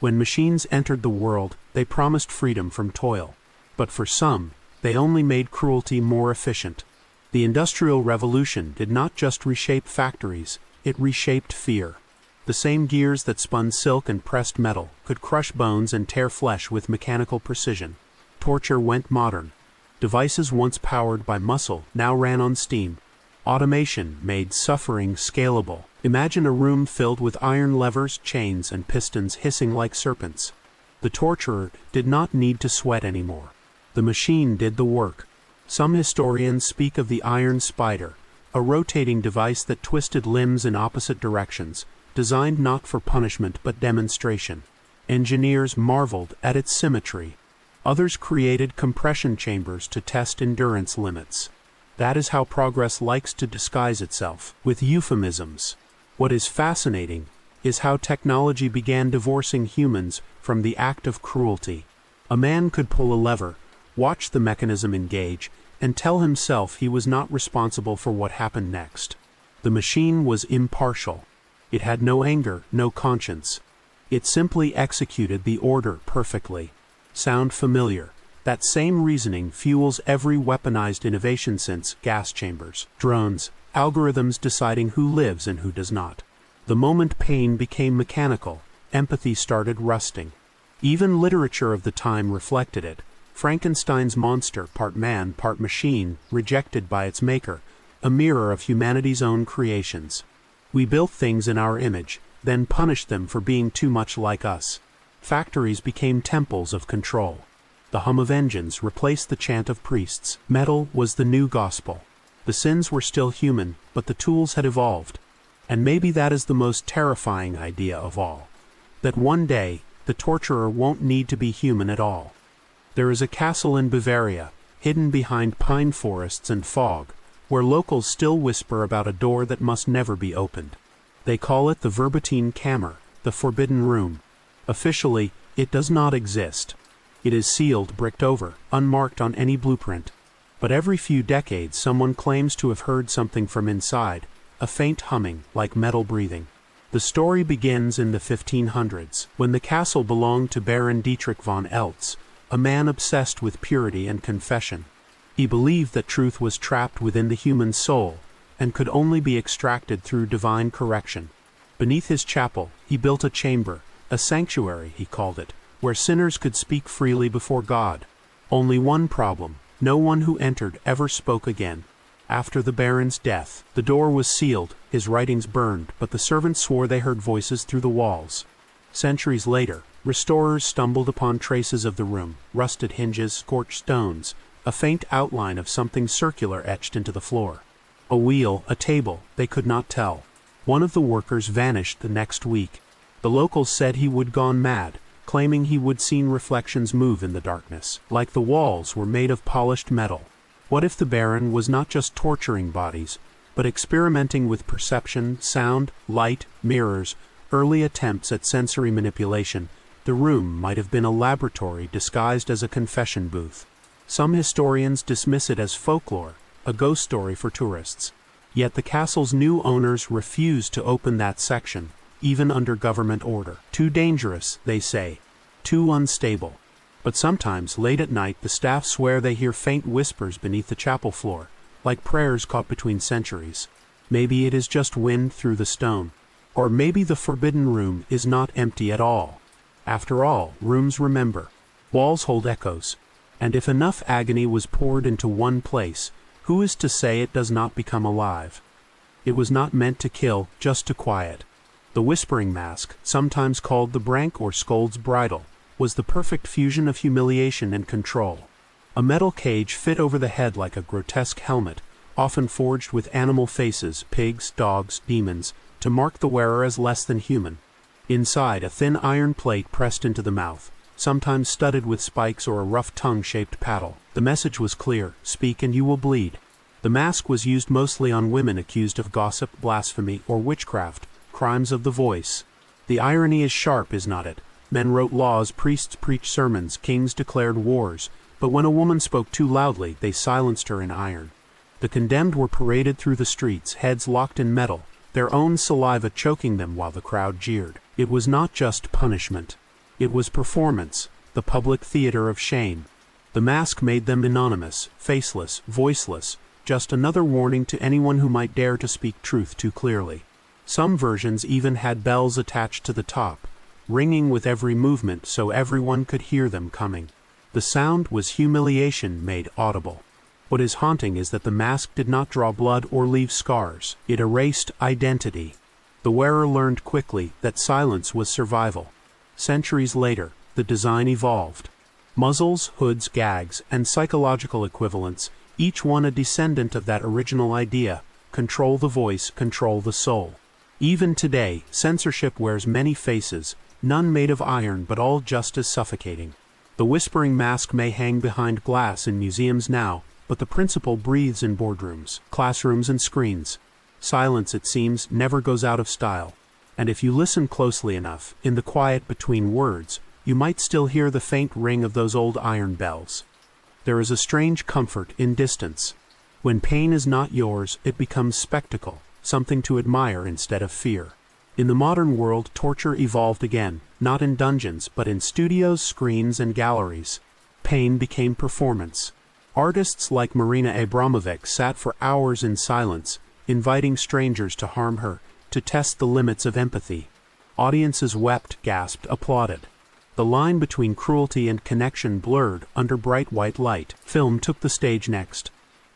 When machines entered the world, they promised freedom from toil. But for some, they only made cruelty more efficient. The Industrial Revolution did not just reshape factories, it reshaped fear. The same gears that spun silk and pressed metal could crush bones and tear flesh with mechanical precision. Torture went modern. Devices once powered by muscle now ran on steam. Automation made suffering scalable. Imagine a room filled with iron levers, chains, and pistons hissing like serpents. The torturer did not need to sweat anymore. The machine did the work. Some historians speak of the iron spider, a rotating device that twisted limbs in opposite directions, designed not for punishment but demonstration. Engineers marveled at its symmetry. Others created compression chambers to test endurance limits. That is how progress likes to disguise itself, with euphemisms. What is fascinating is how technology began divorcing humans from the act of cruelty. A man could pull a lever, watch the mechanism engage, and tell himself he was not responsible for what happened next. The machine was impartial. It had no anger, no conscience. It simply executed the order perfectly. Sound familiar? That same reasoning fuels every weaponized innovation since gas chambers, drones, algorithms deciding who lives and who does not. The moment pain became mechanical, empathy started rusting. Even literature of the time reflected it. Frankenstein's monster, part man, part machine, rejected by its maker, a mirror of humanity's own creations. We built things in our image, then punished them for being too much like us. Factories became temples of control. The hum of engines replaced the chant of priests. Metal was the new gospel. The sins were still human, but the tools had evolved. And maybe that is the most terrifying idea of all. That one day, the torturer won't need to be human at all. There is a castle in Bavaria, hidden behind pine forests and fog, where locals still whisper about a door that must never be opened. They call it the Verboten Kammer, the Forbidden Room. Officially, it does not exist. It is sealed, bricked over, unmarked on any blueprint. But every few decades someone claims to have heard something from inside, a faint humming, like metal breathing. The story begins in the 1500s, when the castle belonged to Baron Dietrich von Eltz, a man obsessed with purity and confession. He believed that truth was trapped within the human soul, and could only be extracted through divine correction. Beneath his chapel, he built a chamber, a sanctuary, he called it, where sinners could speak freely before God. Only one problem: no one who entered ever spoke again. After the Baron's death, the door was sealed, his writings burned, but the servants swore they heard voices through the walls. Centuries later, restorers stumbled upon traces of the room, rusted hinges, scorched stones, a faint outline of something circular etched into the floor. A wheel, a table, they could not tell. One of the workers vanished the next week. The locals said he would gone mad, claiming he would seen reflections move in the darkness, like the walls were made of polished metal. What if the Baron was not just torturing bodies, but experimenting with perception, sound, light, mirrors, early attempts at sensory manipulation? The room might have been a laboratory disguised as a confession booth. Some historians dismiss it as folklore, a ghost story for tourists. Yet the castle's new owners refuse to open that section, even under government order. Too dangerous, they say. Too unstable. But sometimes, late at night, the staff swear they hear faint whispers beneath the chapel floor, like prayers caught between centuries. Maybe it is just wind through the stone. Or maybe the forbidden room is not empty at all. After all, rooms remember. Walls hold echoes. And if enough agony was poured into one place, who is to say it does not become alive? It was not meant to kill, just to quiet. The whispering mask, sometimes called the brank or scold's bridle, was the perfect fusion of humiliation and control. A metal cage fit over the head like a grotesque helmet, often forged with animal faces, pigs, dogs, demons, to mark the wearer as less than human. Inside, a thin iron plate pressed into the mouth, sometimes studded with spikes or a rough tongue-shaped paddle. The message was clear: speak and you will bleed. The mask was used mostly on women accused of gossip, blasphemy, or witchcraft, crimes of the voice. The irony is sharp, is not it? Men wrote laws, priests preached sermons, kings declared wars, but when a woman spoke too loudly, they silenced her in iron. The condemned were paraded through the streets, heads locked in metal, their own saliva choking them while the crowd jeered. It was not just punishment. It was performance, the public theater of shame. The mask made them anonymous, faceless, voiceless, just another warning to anyone who might dare to speak truth too clearly. Some versions even had bells attached to the top, ringing with every movement so everyone could hear them coming. The sound was humiliation made audible. What is haunting is that the mask did not draw blood or leave scars. It erased identity. The wearer learned quickly that silence was survival. Centuries later, the design evolved. Muzzles, hoods, gags, and psychological equivalents, each one a descendant of that original idea: control the voice, control the soul. Even today, censorship wears many faces, none made of iron but all just as suffocating. The whispering mask may hang behind glass in museums now, but the principle breathes in boardrooms, classrooms, and screens. Silence, it seems, never goes out of style. And if you listen closely enough, in the quiet between words, you might still hear the faint ring of those old iron bells. There is a strange comfort in distance. When pain is not yours, it becomes spectacle, something to admire instead of fear. In the modern world, torture evolved again, not in dungeons, but in studios, screens, and galleries. Pain became performance. Artists like Marina Abramovic sat for hours in silence, inviting strangers to harm her, to test the limits of empathy. Audiences wept, gasped, applauded. The line between cruelty and connection blurred under bright white light. Film took the stage next.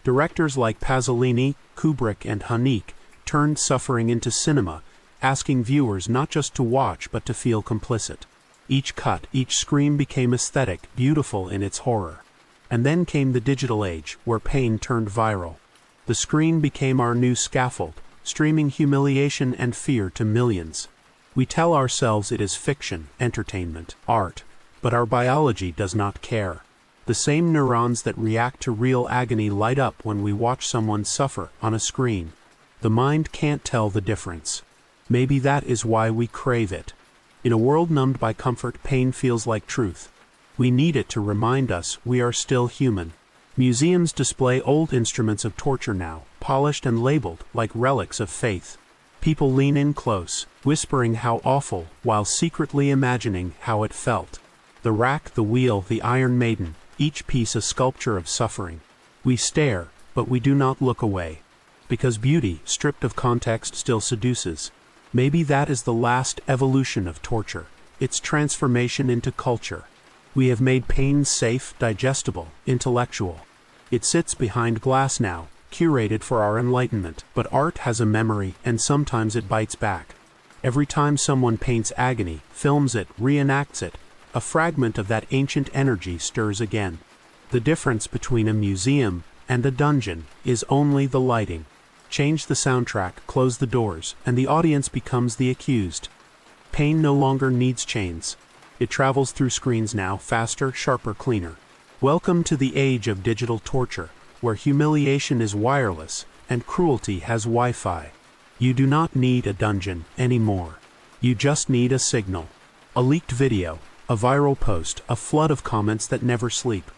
Directors like Pasolini, Kubrick, and Haneke turned suffering into cinema, asking viewers not just to watch but to feel complicit. Each cut, each scream became aesthetic, beautiful in its horror. And then came the digital age, where pain turned viral. The screen became our new scaffold, streaming humiliation and fear to millions. We tell ourselves it is fiction, entertainment, art, but our biology does not care. The same neurons that react to real agony light up when we watch someone suffer on a screen. The mind can't tell the difference. Maybe that is why we crave it. In a world numbed by comfort, pain feels like truth. We need it to remind us we are still human. Museums display old instruments of torture now, polished and labeled like relics of faith. People lean in close, whispering how awful, while secretly imagining how it felt. The rack, the wheel, the Iron Maiden, each piece a sculpture of suffering. We stare, but we do not look away. Because beauty, stripped of context, still seduces. Maybe that is the last evolution of torture, its transformation into culture. We have made pain safe, digestible, intellectual. It sits behind glass now, curated for our enlightenment. But art has a memory, and sometimes it bites back. Every time someone paints agony, films it, reenacts it, a fragment of that ancient energy stirs again. The difference between a museum and a dungeon is only the lighting. Change the soundtrack, close the doors, and the audience becomes the accused. Pain no longer needs chains. It travels through screens now, faster, sharper, cleaner. Welcome to the age of digital torture, where humiliation is wireless and cruelty has Wi-Fi. You do not need a dungeon anymore. You just need a signal. A leaked video, a viral post, a flood of comments that never sleep.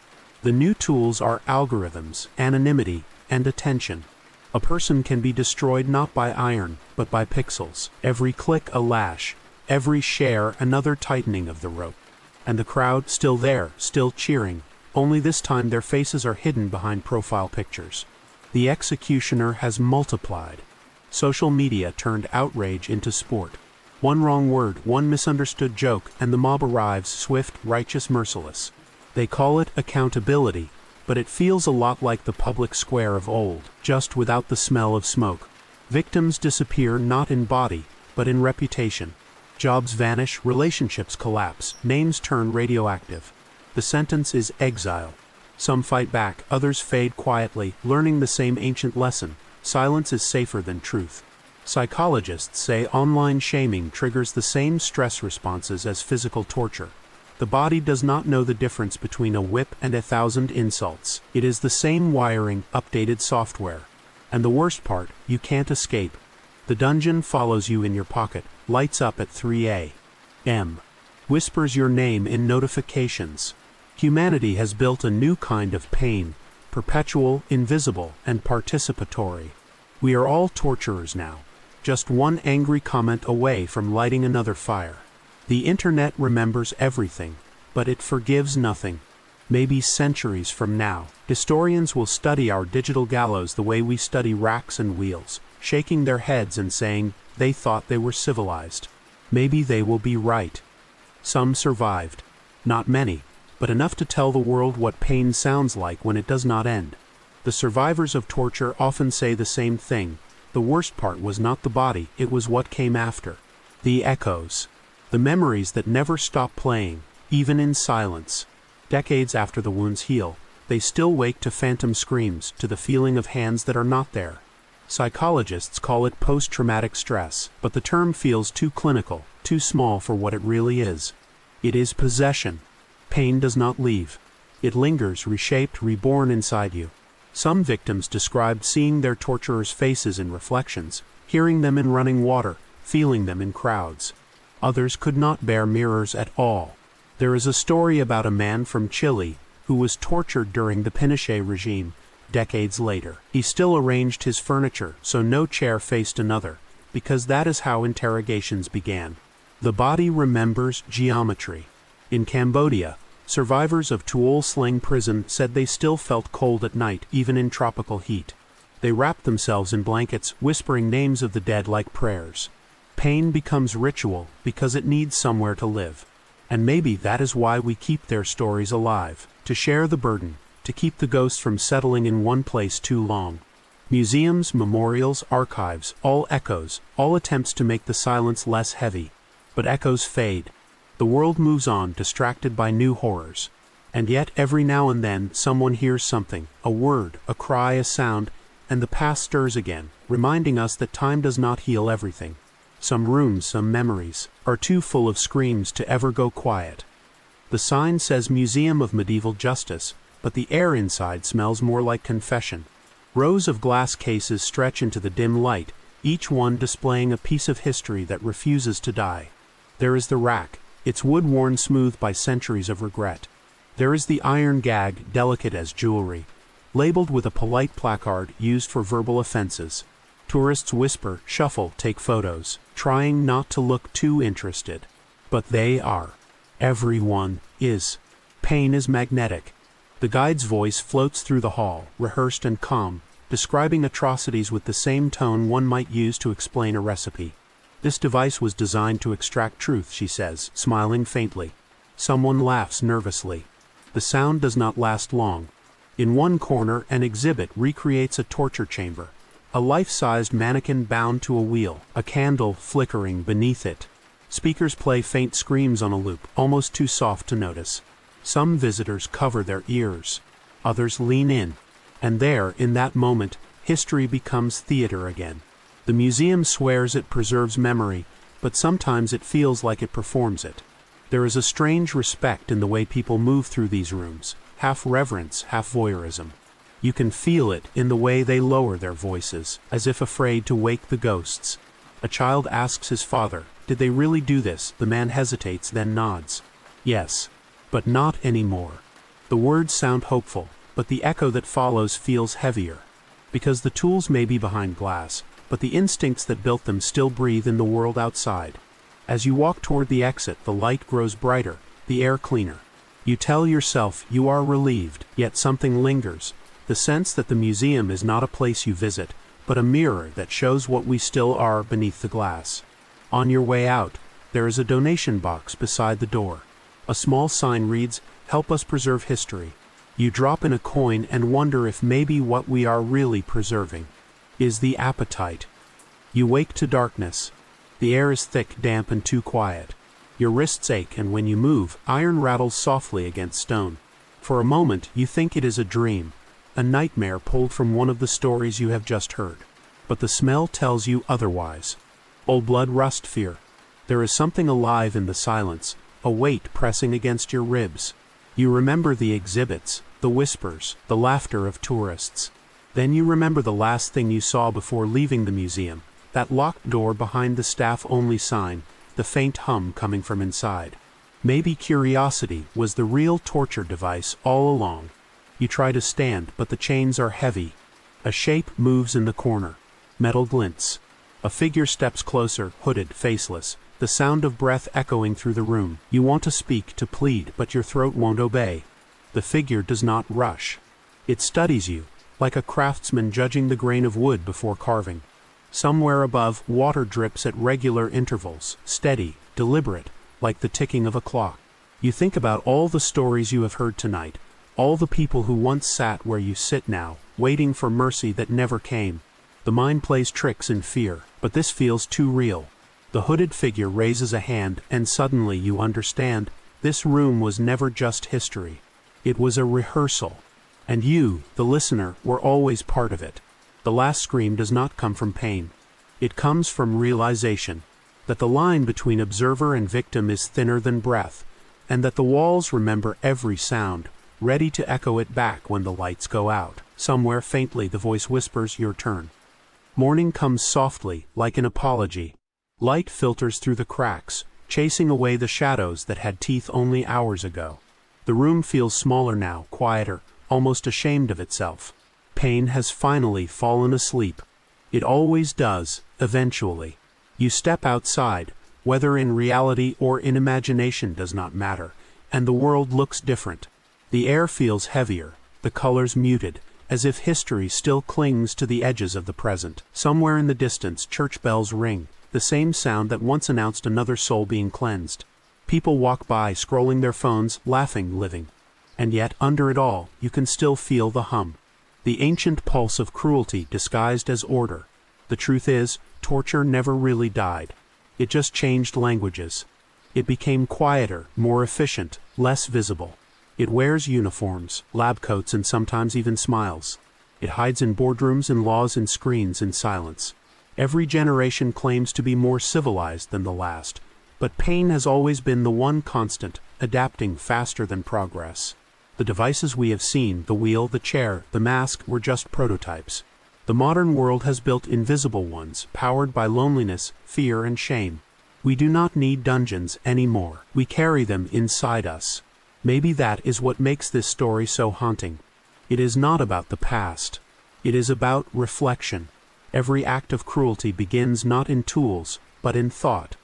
The new tools are algorithms, anonymity, and attention. A person can be destroyed not by iron, but by pixels. Every click a lash, every share another tightening of the rope. And the crowd still there, still cheering, only this time their faces are hidden behind profile pictures. The executioner has multiplied. Social media turned outrage into sport. One wrong word, one misunderstood joke, and the mob arrives swift, righteous, merciless. They call it accountability, but it feels a lot like the public square of old, just without the smell of smoke. Victims disappear not in body, but in reputation. Jobs vanish, relationships collapse, names turn radioactive. The sentence is exile. Some fight back, others fade quietly, learning the same ancient lesson: silence is safer than truth. Psychologists say online shaming triggers the same stress responses as physical torture. The body does not know the difference between a whip and 1,000 insults. It is the same wiring, updated software. And the worst part, you can't escape. The dungeon follows you in your pocket, lights up at 3 a.m., whispers your name in notifications. Humanity has built a new kind of pain, perpetual, invisible, and participatory. We are all torturers now, just one angry comment away from lighting another fire. The internet remembers everything, but it forgives nothing. Maybe centuries from now, historians will study our digital gallows the way we study racks and wheels, shaking their heads and saying they thought they were civilized. Maybe they will be right. Some survived. Not many, but enough to tell the world what pain sounds like when it does not end. The survivors of torture often say the same thing: the worst part was not the body, it was what came after. The echoes. The memories that never stop playing, even in silence. Decades after the wounds heal, they still wake to phantom screams, to the feeling of hands that are not there. Psychologists call it post-traumatic stress, but the term feels too clinical, too small for what it really is. It is possession. Pain does not leave. It lingers, reshaped, reborn inside you. Some victims described seeing their torturers' faces in reflections, hearing them in running water, feeling them in crowds. Others could not bear mirrors at all. There is a story about a man from Chile who was tortured during the Pinochet regime. Decades later, he still arranged his furniture so no chair faced another, because that is how interrogations began. The body remembers geometry. In Cambodia, survivors of Tuol Sleng prison said they still felt cold at night, even in tropical heat. They wrapped themselves in blankets, whispering names of the dead like prayers. Pain becomes ritual because it needs somewhere to live. And maybe that is why we keep their stories alive, to share the burden, to keep the ghosts from settling in one place too long. Museums, memorials, archives, all echoes, all attempts to make the silence less heavy. But echoes fade. The world moves on, distracted by new horrors. And yet every now and then someone hears something, a word, a cry, a sound, and the past stirs again, reminding us that time does not heal everything. Some rooms, some memories, are too full of screams to ever go quiet. The sign says Museum of Medieval Justice, but the air inside smells more like confession. Rows of glass cases stretch into the dim light, each one displaying a piece of history that refuses to die. There is the rack, its wood worn smooth by centuries of regret. There is the iron gag, delicate as jewelry, labeled with a polite placard used for verbal offenses. Tourists whisper, shuffle, take photos, trying not to look too interested. But they are. Everyone is. Pain is magnetic. The guide's voice floats through the hall, rehearsed and calm, describing atrocities with the same tone one might use to explain a recipe. This device was designed to extract truth, she says, smiling faintly. Someone laughs nervously. The sound does not last long. In one corner, an exhibit recreates a torture chamber. A life-sized mannequin bound to a wheel, a candle flickering beneath it. Speakers play faint screams on a loop, almost too soft to notice. Some visitors cover their ears. Others lean in. And there, in that moment, history becomes theater again. The museum swears it preserves memory, but sometimes it feels like it performs it. There is a strange respect in the way people move through these rooms, half reverence, half voyeurism. You can feel it in the way they lower their voices, as if afraid to wake the ghosts. A child asks his father, "Did they really do this?" The man hesitates, then nods. Yes, but not anymore. The words sound hopeful, but the echo that follows feels heavier. Because the tools may be behind glass, but the instincts that built them still breathe in the world outside. As you walk toward the exit, the light grows brighter, the air cleaner. You tell yourself you are relieved, yet something lingers, the sense that the museum is not a place you visit, but a mirror that shows what we still are beneath the glass. On your way out, there is a donation box beside the door. A small sign reads, "Help us preserve history." You drop in a coin and wonder if maybe what we are really preserving is the appetite. You wake to darkness. The air is thick, damp, and too quiet. Your wrists ache, and when you move, iron rattles softly against stone. For a moment, you think it is a dream, a nightmare pulled from one of the stories you have just heard. But the smell tells you otherwise. Old blood rust fear. There is something alive in the silence, a weight pressing against your ribs. You remember the exhibits, the whispers, the laughter of tourists. Then you remember the last thing you saw before leaving the museum, that locked door behind the staff-only sign, the faint hum coming from inside. Maybe curiosity was the real torture device all along. You try to stand, but the chains are heavy. A shape moves in the corner. Metal glints. A figure steps closer, hooded, faceless, the sound of breath echoing through the room. You want to speak, to plead, but your throat won't obey. The figure does not rush. It studies you, like a craftsman judging the grain of wood before carving. Somewhere above, water drips at regular intervals, steady, deliberate, like the ticking of a clock. You think about all the stories you have heard tonight, all the people who once sat where you sit now, waiting for mercy that never came. The mind plays tricks in fear, but this feels too real. The hooded figure raises a hand, and suddenly you understand, this room was never just history. It was a rehearsal. And you, the listener, were always part of it. The last scream does not come from pain. It comes from realization that the line between observer and victim is thinner than breath, and that the walls remember every sound, ready to echo it back when the lights go out. Somewhere faintly the voice whispers, "Your turn." Morning comes softly, like an apology. Light filters through the cracks, chasing away the shadows that had teeth only hours ago. The room feels smaller now, quieter, almost ashamed of itself. Pain has finally fallen asleep. It always does, eventually. You step outside, whether in reality or in imagination does not matter, and the world looks different. The air feels heavier, the colors muted, as if history still clings to the edges of the present. Somewhere in the distance, church bells ring, the same sound that once announced another soul being cleansed. People walk by, scrolling their phones, laughing, living. And yet, under it all, you can still feel the hum. The ancient pulse of cruelty disguised as order. The truth is, torture never really died. It just changed languages. It became quieter, more efficient, less visible. It wears uniforms, lab coats, and sometimes even smiles. It hides in boardrooms and laws and screens in silence. Every generation claims to be more civilized than the last, but pain has always been the one constant, adapting faster than progress. The devices we have seen, the wheel, the chair, the mask, were just prototypes. The modern world has built invisible ones, powered by loneliness, fear, and shame. We do not need dungeons anymore. We carry them inside us. Maybe that is what makes this story so haunting. It is not about the past. It is about reflection. Every act of cruelty begins not in tools, but in thought.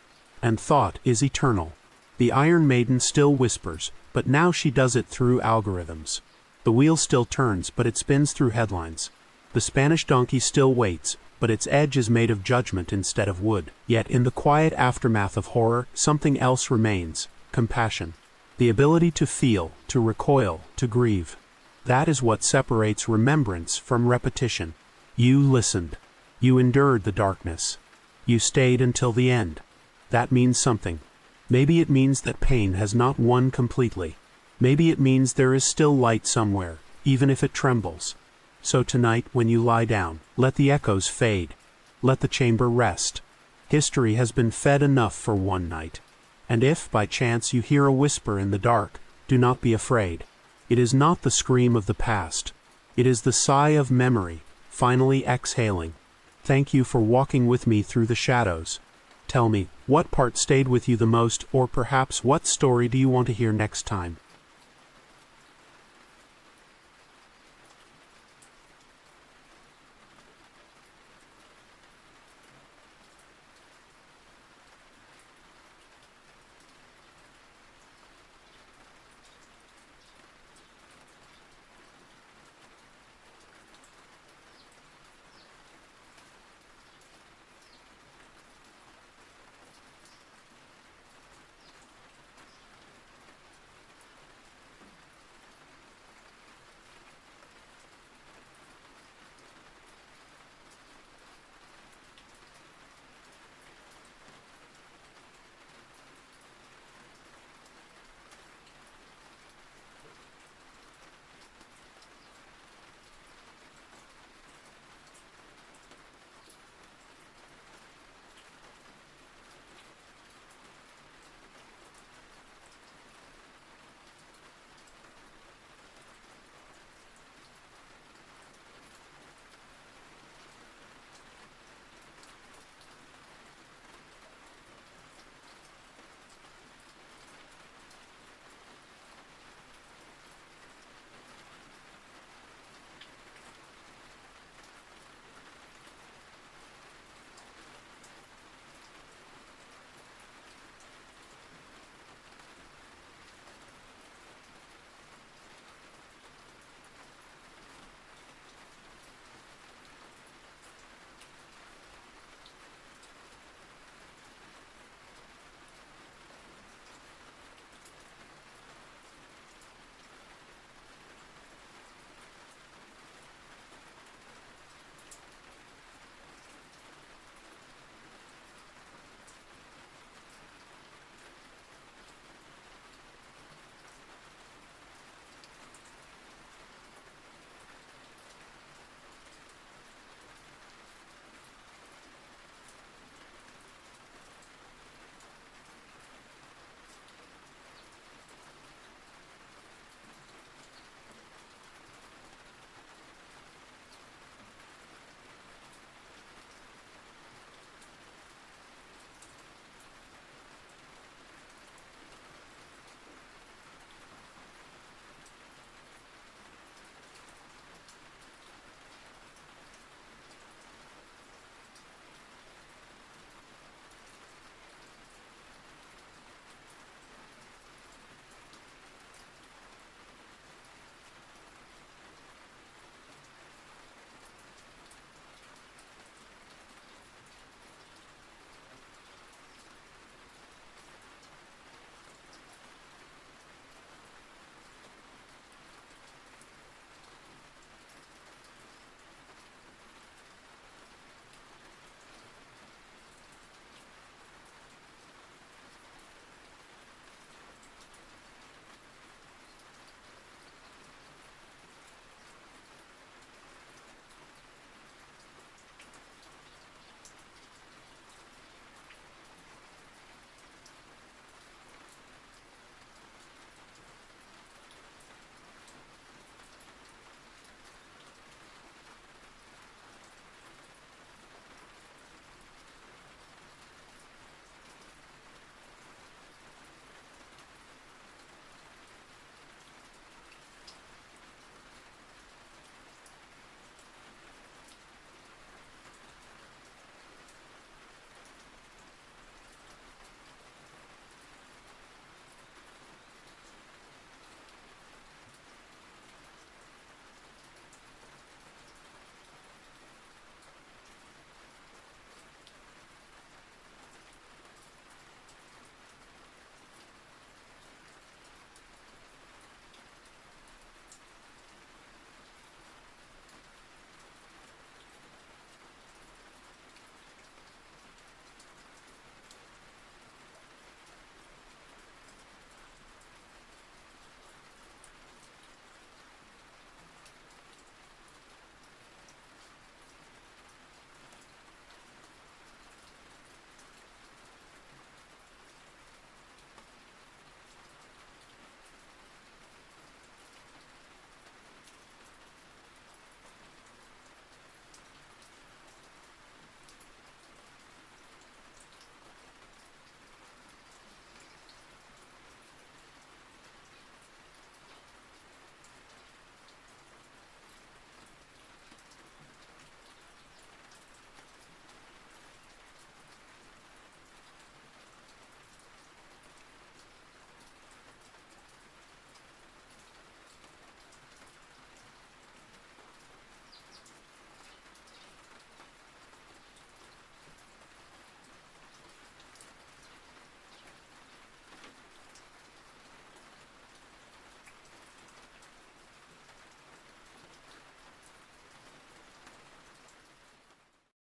And thought is eternal. The Iron Maiden still whispers, but now she does it through algorithms. The wheel still turns, but it spins through headlines. The Spanish donkey still waits, but its edge is made of judgment instead of wood. Yet in the quiet aftermath of horror, something else remains: compassion. The ability to feel, to recoil, to grieve. That is what separates remembrance from repetition. You listened. You endured the darkness. You stayed until the end. That means something. Maybe it means that pain has not won completely. Maybe it means there is still light somewhere, even if it trembles. So tonight, when you lie down, let the echoes fade. Let the chamber rest. History has been fed enough for one night. And if, by chance, you hear a whisper in the dark, do not be afraid. It is not the scream of the past. It is the sigh of memory, finally exhaling. Thank you for walking with me through the shadows. Tell me, what part stayed with you the most, or perhaps what story do you want to hear next time?